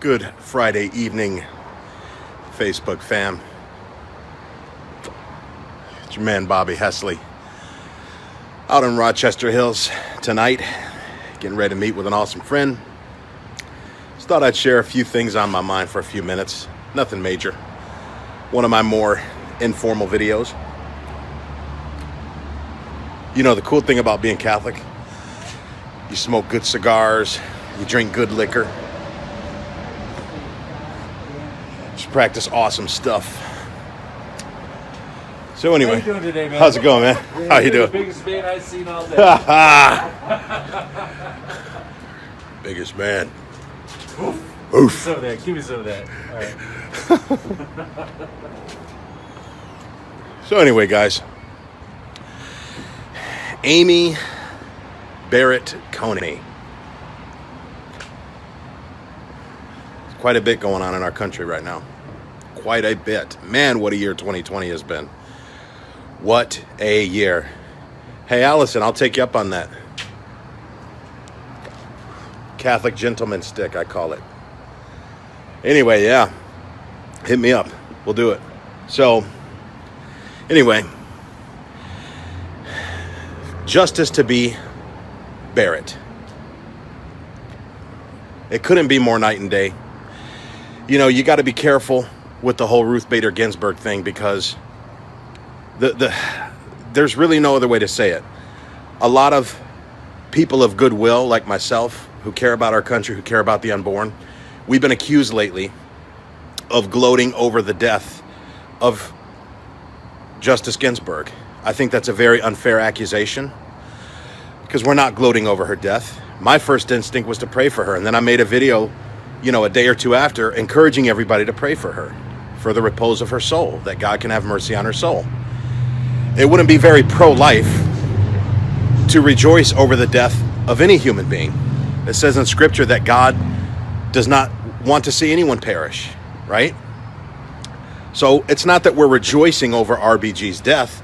Good Friday evening, Facebook fam. It's your man, Bobby Hesley, out in Rochester Hills tonight, getting ready to meet with an awesome friend. Just thought I'd share a few things on my mind for a few minutes. Nothing major. One of my more informal videos. You know, the cool thing about being Catholic, you smoke good cigars, you drink good liquor, just practice awesome stuff. So anyway, how you doing today, man? How's it going, man? How you doing? The biggest man I've seen all day. Biggest man. Oof. Oof. Some of that. Give me some of that. All right. So anyway, guys, Amy Barrett Coney. Quite a bit going on in our country right now. Quite a bit. Man, what a year 2020 has been. What a year. Hey, Allison, I'll take you up on that. Catholic gentleman stick, I call it. Anyway, yeah. Hit me up. We'll do it. So, anyway. Justice to be Barrett. It couldn't be more night and day. You know, you got to be careful with the whole Ruth Bader Ginsburg thing because there's really no other way to say it. A lot of people of goodwill, like myself, who care about our country, who care about the unborn, we've been accused lately of gloating over the death of Justice Ginsburg. I think that's a very unfair accusation because we're not gloating over her death. My first instinct was to pray for her, and then I made a video, a day or two after, encouraging everybody to pray for her, for the repose of her soul, that God can have mercy on her soul. It wouldn't be very pro-life to rejoice over the death of any human being. It says in Scripture that God does not want to see anyone perish, right? So it's not that we're rejoicing over RBG's death,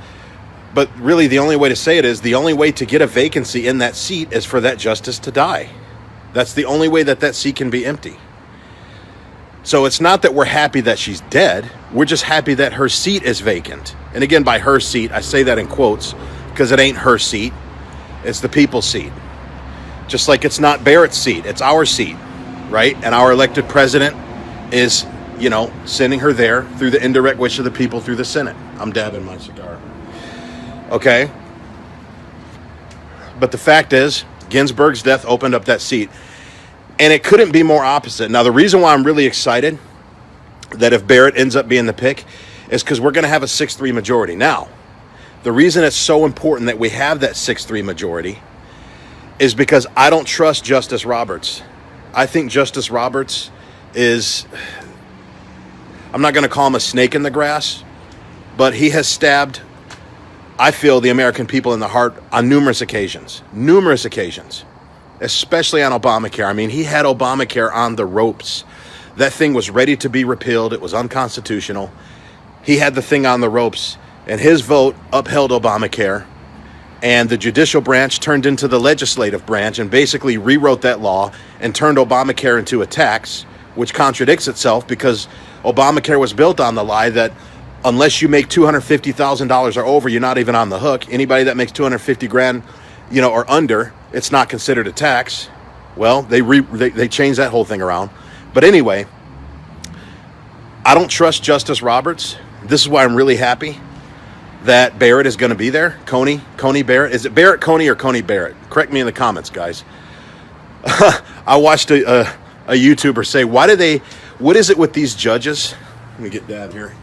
but really the only way to say it is the only way to get a vacancy in that seat is for that justice to die. That's the only way that seat can be empty. So it's not that we're happy that she's dead. We're just happy that her seat is vacant. And again, by her seat, I say that in quotes because it ain't her seat. It's the people's seat. Just like it's not Barrett's seat. It's our seat, right? And our elected president is, sending her there through the indirect wish of the people through the Senate. I'm dabbing my cigar. Okay? But the fact is, Ginsburg's death opened up that seat. And it couldn't be more opposite. Now, the reason why I'm really excited that if Barrett ends up being the pick is because we're going to have a 6-3 majority. Now, the reason it's so important that we have that 6-3 majority is because I don't trust Justice Roberts. I think Justice Roberts is, I'm not going to call him a snake in the grass, but he has stabbed, I feel, the American people in the heart on numerous occasions, especially on Obamacare. I mean, he had Obamacare on the ropes. That thing was ready to be repealed. It was unconstitutional. He had the thing on the ropes, and his vote upheld Obamacare, and the judicial branch turned into the legislative branch and basically rewrote that law and turned Obamacare into a tax, which contradicts itself because Obamacare was built on the lie that unless you make $250,000 or over, you're not even on the hook. Anybody that makes $250,000, or under, it's not considered a tax. Well, they changed that whole thing around. But anyway, I don't trust Justice Roberts. This is why I'm really happy that Barrett is going to be there. Coney Barrett. Is it Barrett Coney or Coney Barrett? Correct me in the comments, guys. I watched a YouTuber say, what is it with these judges? Let me get Dad here.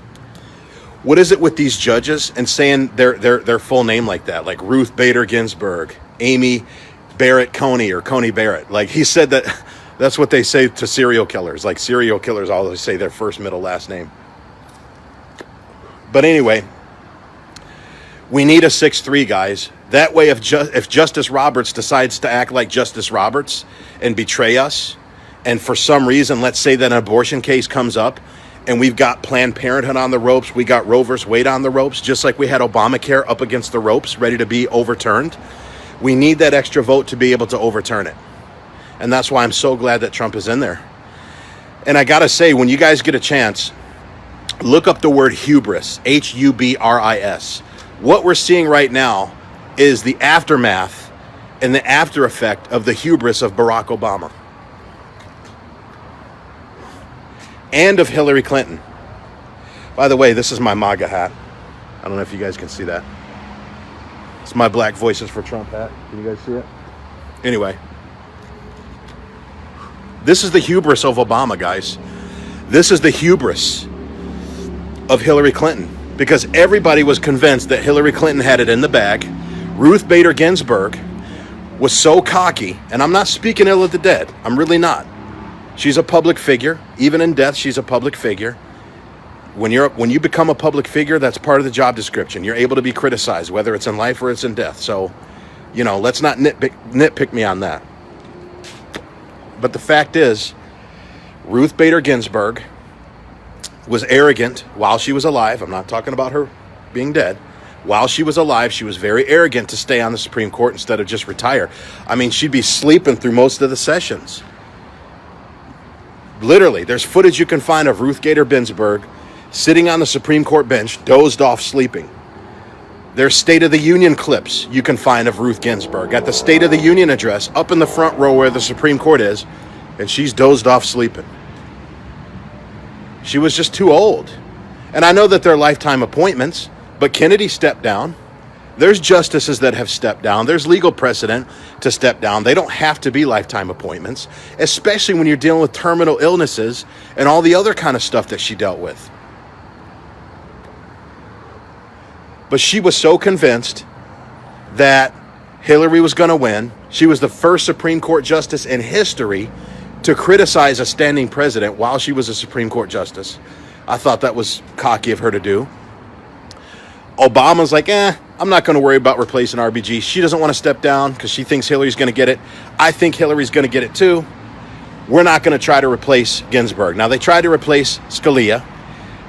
What is it with these judges and saying their full name like that? Like Ruth Bader Ginsburg, Amy Barrett Coney, or Coney Barrett. Like he said that's what they say to serial killers. Like serial killers always say their first, middle, last name. But anyway, we need a 6-3, guys. That way, if Justice Roberts decides to act like Justice Roberts and betray us, and for some reason, let's say that an abortion case comes up, and we've got Planned Parenthood on the ropes, we got Roe vs. Wade on the ropes, just like we had Obamacare up against the ropes, ready to be overturned. We need that extra vote to be able to overturn it. And that's why I'm so glad that Trump is in there. And I got to say, when you guys get a chance, look up the word hubris, Hubris. What we're seeing right now is the aftermath and the after effect of the hubris of Barack Obama and of Hillary Clinton. By the way, this is my MAGA hat. I don't know if you guys can see that. It's my Black Voices for Trump hat. Can you guys see it? Anyway, this is the hubris of Obama, guys. This is the hubris of Hillary Clinton, because everybody was convinced that Hillary Clinton had it in the bag. Ruth Bader Ginsburg was so cocky, and I'm not speaking ill of the dead. I'm really not. She's a public figure. Even in death, she's a public figure. When you become a public figure, that's part of the job description. You're able to be criticized, whether it's in life or it's in death. So, let's not nitpick me on that. But the fact is, Ruth Bader Ginsburg was arrogant while she was alive. I'm not talking about her being dead. While she was alive, she was very arrogant to stay on the Supreme Court instead of just retire. I mean, she'd be sleeping through most of the sessions. Literally, there's footage you can find of Ruth Bader Ginsburg sitting on the Supreme Court bench, dozed off sleeping. There's State of the Union clips you can find of Ruth Ginsburg at the State of the Union address up in the front row where the Supreme Court is, and she's dozed off sleeping. She was just too old. And I know that they're lifetime appointments, but Kennedy stepped down. There's justices that have stepped down. There's legal precedent to step down. They don't have to be lifetime appointments, especially when you're dealing with terminal illnesses and all the other kind of stuff that she dealt with. But she was so convinced that Hillary was going to win. She was the first Supreme Court justice in history to criticize a standing president while she was a Supreme Court justice. I thought that was cocky of her to do. Obama's like, I'm not going to worry about replacing RBG. She doesn't want to step down because she thinks Hillary's going to get it. I think Hillary's going to get it too. We're not going to try to replace Ginsburg. Now, they tried to replace Scalia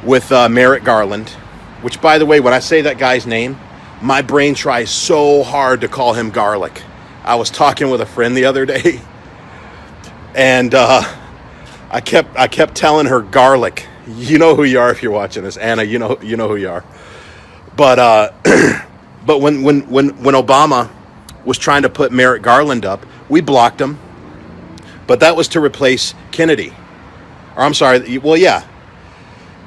with Merrick Garland, which, by the way, when I say that guy's name, my brain tries so hard to call him garlic. I was talking with a friend the other day, and I kept telling her garlic. You know who you are if you're watching this, Anna. You know who you are. But when Obama was trying to put Merrick Garland up, we blocked him. But that was to replace Kennedy. Or I'm sorry. Well, yeah.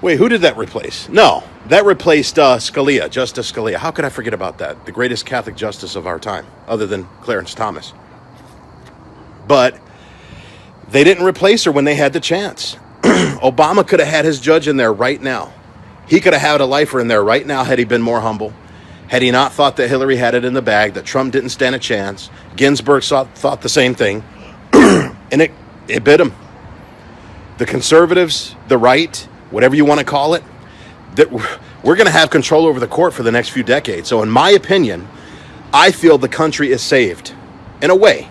Wait, who did that replace? No, that replaced Scalia, Justice Scalia. How could I forget about that? The greatest Catholic justice of our time, other than Clarence Thomas. But they didn't replace her when they had the chance. Obama could have had his judge in there right now. He could have had a lifer in there right now had he been more humble. Had he not thought that Hillary had it in the bag, that Trump didn't stand a chance. Ginsburg thought the same thing. And it bit him. The conservatives, the right, whatever you want to call it, that we're going to have control over the court for the next few decades. So in my opinion, I feel the country is saved. In a way.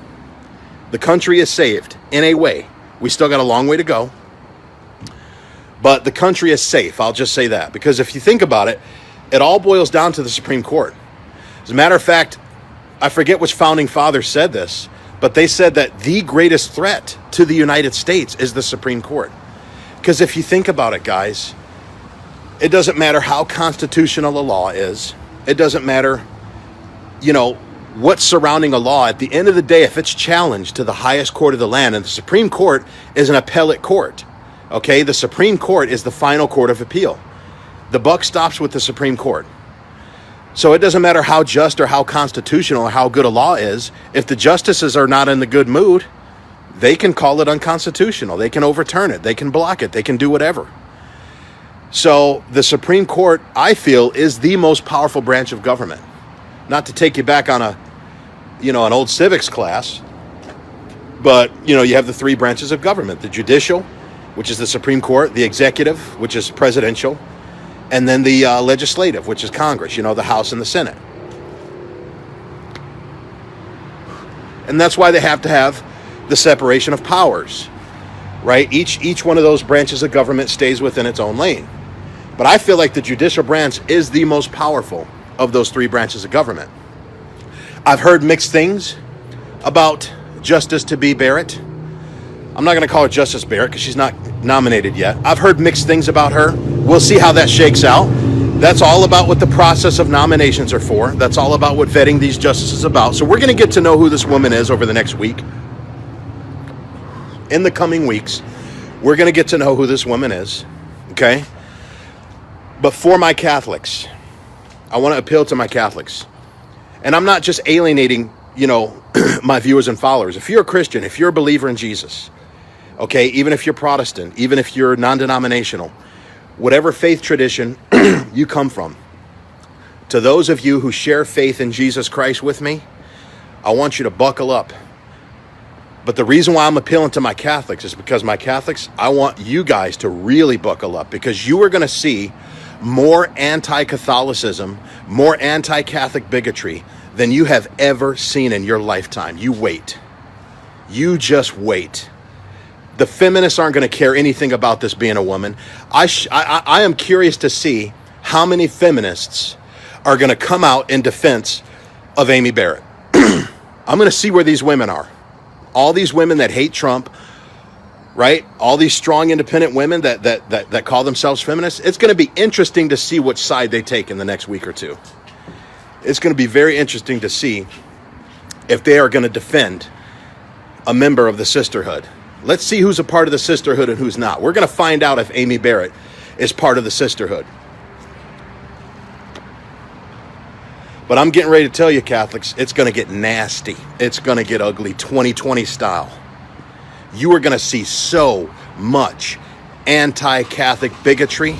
The country is saved. In a way. We still got a long way to go. But the country is safe. I'll just say that. Because if you think about it, it all boils down to the Supreme Court. As a matter of fact, I forget which founding father said this, but they said that the greatest threat to the United States is the Supreme Court. Because if you think about it, guys, it doesn't matter how constitutional a law is. It doesn't matter, what's surrounding a law. At the end of the day, if it's challenged to the highest court of the land, and the Supreme Court is an appellate court, okay, the Supreme Court is the final court of appeal. The buck stops with the Supreme Court. So it doesn't matter how just or how constitutional or how good a law is. If the justices are not in the good mood, they can call it unconstitutional. They can overturn it. They can block it. They can do whatever. So the Supreme Court, I feel, is the most powerful branch of government. Not to take you back on an old civics class, but, you have the three branches of government: the judicial, which is the Supreme Court, the executive, which is presidential, and then the legislative, which is Congress, the House and the Senate. And that's why they have to have the separation of powers, right? Each one of those branches of government stays within its own lane. But I feel like the judicial branch is the most powerful of those three branches of government. I've heard mixed things about Justice to be Barrett. I'm not going to call her Justice Barrett because she's not nominated yet. I've heard mixed things about her. We'll see how that shakes out. That's all about what the process of nominations are for. That's all about what vetting these justices is about. So we're going to get to know who this woman is over the next week. In the coming weeks, we're going to get to know who this woman is. Okay? But for my Catholics, I want to appeal to my Catholics. And I'm not just alienating, my viewers and followers. If you're a Christian, if you're a believer in Jesus, okay, even if you're Protestant, even if you're non-denominational, whatever faith tradition you come from, to those of you who share faith in Jesus Christ with me, I want you to buckle up. But the reason why I'm appealing to my Catholics is because my Catholics, I want you guys to really buckle up, because you are going to see more anti-Catholicism, more anti-Catholic bigotry than you have ever seen in your lifetime. You wait. You just wait. The feminists aren't going to care anything about this being a woman. I am curious to see how many feminists are going to come out in defense of Amy Barrett. I'm going to see where these women are. All these women that hate Trump, right? All these strong, independent women that call themselves feminists. It's going to be interesting to see which side they take in the next week or two. It's going to be very interesting to see if they are going to defend a member of the sisterhood. Let's see who's a part of the sisterhood and who's not. We're going to find out if Amy Barrett is part of the sisterhood. But I'm getting ready to tell you, Catholics, it's going to get nasty. It's going to get ugly, 2020 style. You are going to see so much anti-Catholic bigotry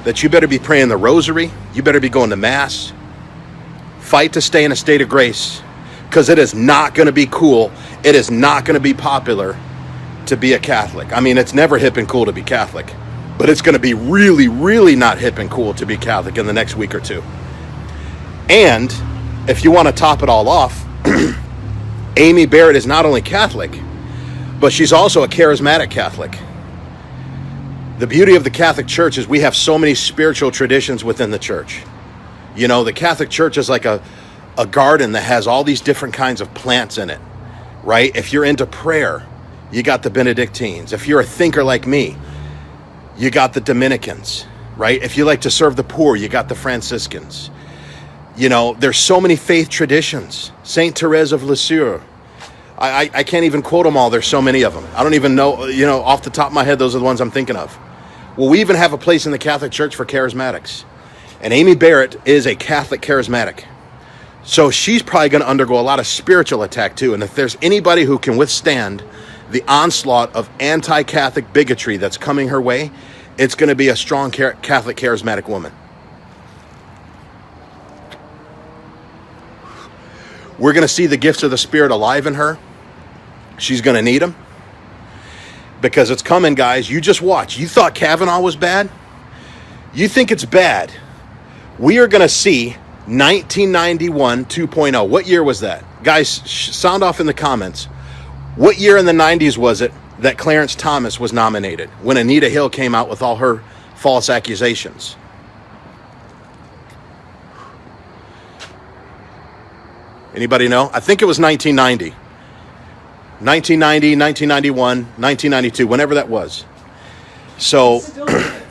that you better be praying the rosary. You better be going to Mass. Fight to stay in a state of grace, because it is not going to be cool. It is not going to be popular to be a Catholic. I mean, it's never hip and cool to be Catholic, but it's going to be really, really not hip and cool to be Catholic in the next week or two. And if you want to top it all off, Amy Barrett is not only Catholic, but she's also a charismatic Catholic. The beauty of the Catholic Church is we have so many spiritual traditions within the church. The Catholic Church is like a garden that has all these different kinds of plants in it, right? If you're into prayer, you got the Benedictines. If you're a thinker like me, you got the Dominicans, right? If you like to serve the poor, you got the Franciscans. There's so many faith traditions. Saint Therese of Lisieux. I can't even quote them all. There's so many of them. I don't even know, off the top of my head, those are the ones I'm thinking of. Well, we even have a place in the Catholic Church for charismatics. And Amy Barrett is a Catholic charismatic. So she's probably going to undergo a lot of spiritual attack too. And if there's anybody who can withstand the onslaught of anti-Catholic bigotry that's coming her way, it's going to be a strong Catholic charismatic woman. We're going to see the gifts of the Spirit alive in her. She's going to need them. Because it's coming, guys. You just watch. You thought Kavanaugh was bad? You think it's bad? We are going to see 1991 2.0. What year was that? Guys, sound off in the comments. What year in the 90s was it that Clarence Thomas was nominated, when Anita Hill came out with all her false accusations? Anybody know? I think it was 1990. 1990, 1991, 1992, whenever that was. So,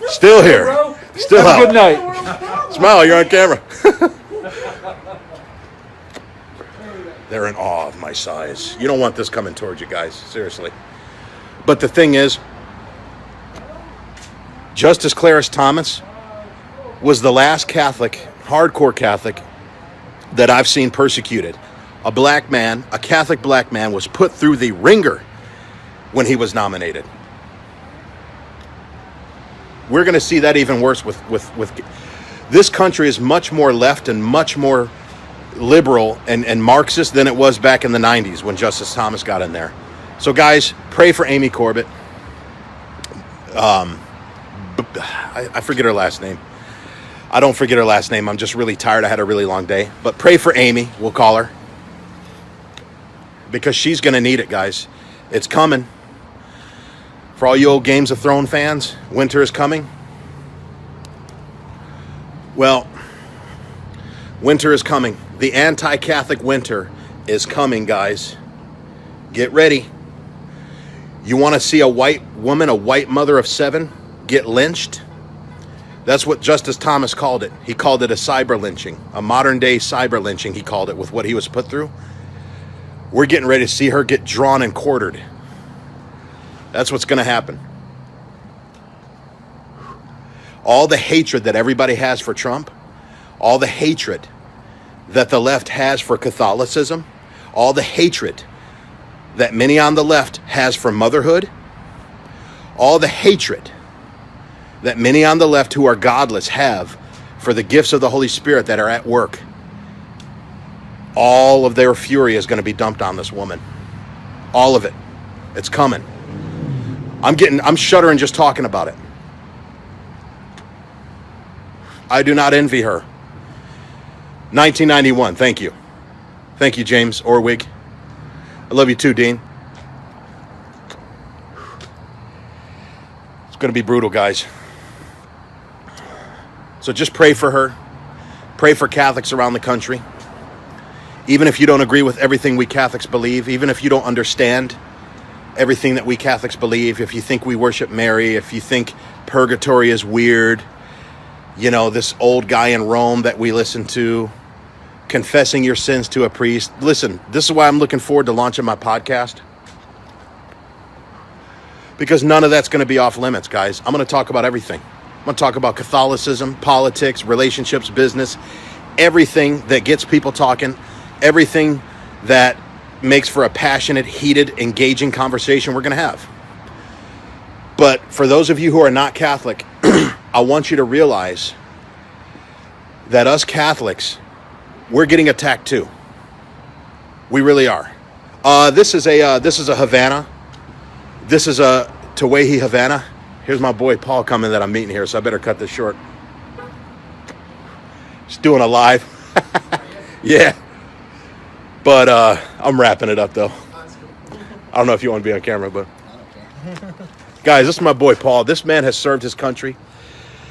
still here. Still out. Good night. Smile, you're on camera. They're in awe of my size. You don't want this coming towards you guys, seriously. But the thing is, Justice Clarence Thomas was the last Catholic, hardcore Catholic, that I've seen persecuted. A black man, a Catholic black man, was put through the ringer when he was nominated. We're going to see that even worse with this country is much more left and much more liberal and Marxist than it was back in the 90s when Justice Thomas got in there. So guys, pray for Amy Corbett. I forget her last name. I don't forget her last name. I'm just really tired. I had a really long day. But pray for Amy, we'll call her. Because she's going to need it, guys. It's coming. For all you old Games of Thrones fans, winter is coming. Well, winter is coming. The anti-Catholic winter is coming, guys. Get ready. You want to see a white woman, a white mother of 7, get lynched? That's what Justice Thomas called it. He called it a cyber lynching, a modern day cyber lynching, he called it, with what he was put through. We're getting ready to see her get drawn and quartered. That's what's going to happen. All the hatred that everybody has for Trump, all the hatred that the left has for Catholicism, all the hatred that many on the left has for motherhood, all the hatred that many on the left who are godless have for the gifts of the Holy Spirit that are at work, all of their fury is going to be dumped on this woman. All of it. It's coming. I'm shuddering just talking about it. I do not envy her. 1991. Thank you. Thank you, James Orwig. I love you too, Dean. It's going to be brutal, guys. So just pray for her. Pray for Catholics around the country. Even if you don't agree with everything we Catholics believe, even if you don't understand everything that we Catholics believe, if you think we worship Mary, if you think purgatory is weird, you know, this old guy in Rome that we listen to, confessing your sins to a priest. Listen, this is why I'm looking forward to launching my podcast. Because none of that's going to be off limits, guys. I'm going to talk about everything. I'm going to talk about Catholicism, politics, relationships, business, everything that gets people talking, everything that makes for a passionate, heated, engaging conversation we're going to have. But for those of you who are not Catholic, I want you to realize that us Catholics, we're getting attacked too. We really are. This is a Havana. This is a Tawahee Havana. Here's my boy Paul coming that I'm meeting here, so I better cut this short. Just doing a live. Yeah. But I'm wrapping it up though. I don't know if you want to be on camera, but guys, this is my boy Paul. This man has served his country.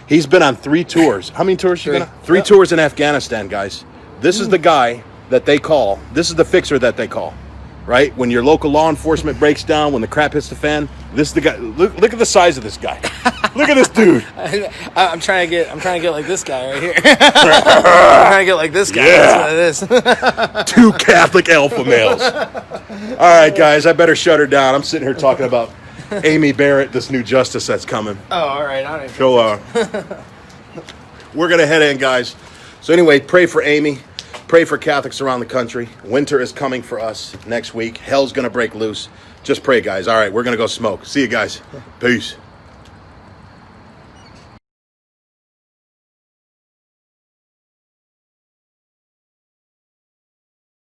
He's been on 3 tours. How many tours you been on? 3 tours in Afghanistan, guys. This is the guy that they call. This is the fixer that they call. Right? When your local law enforcement breaks down, when the crap hits the fan, this is the guy. Look at the size of this guy. Look at this dude. I'm trying to get like this guy right here. I'm trying to get like this guy. Yeah. That's what it is. 2 Catholic alpha males. All right, guys, I better shut her down. I'm sitting here talking about Amy Barrett, this new justice that's coming. Oh, all right. All right. So we're going to head in, guys. So anyway, pray for Amy. Pray for Catholics around the country. Winter is coming for us next week. Hell's going to break loose. Just pray, guys. All right, we're going to go smoke. See you guys. Peace.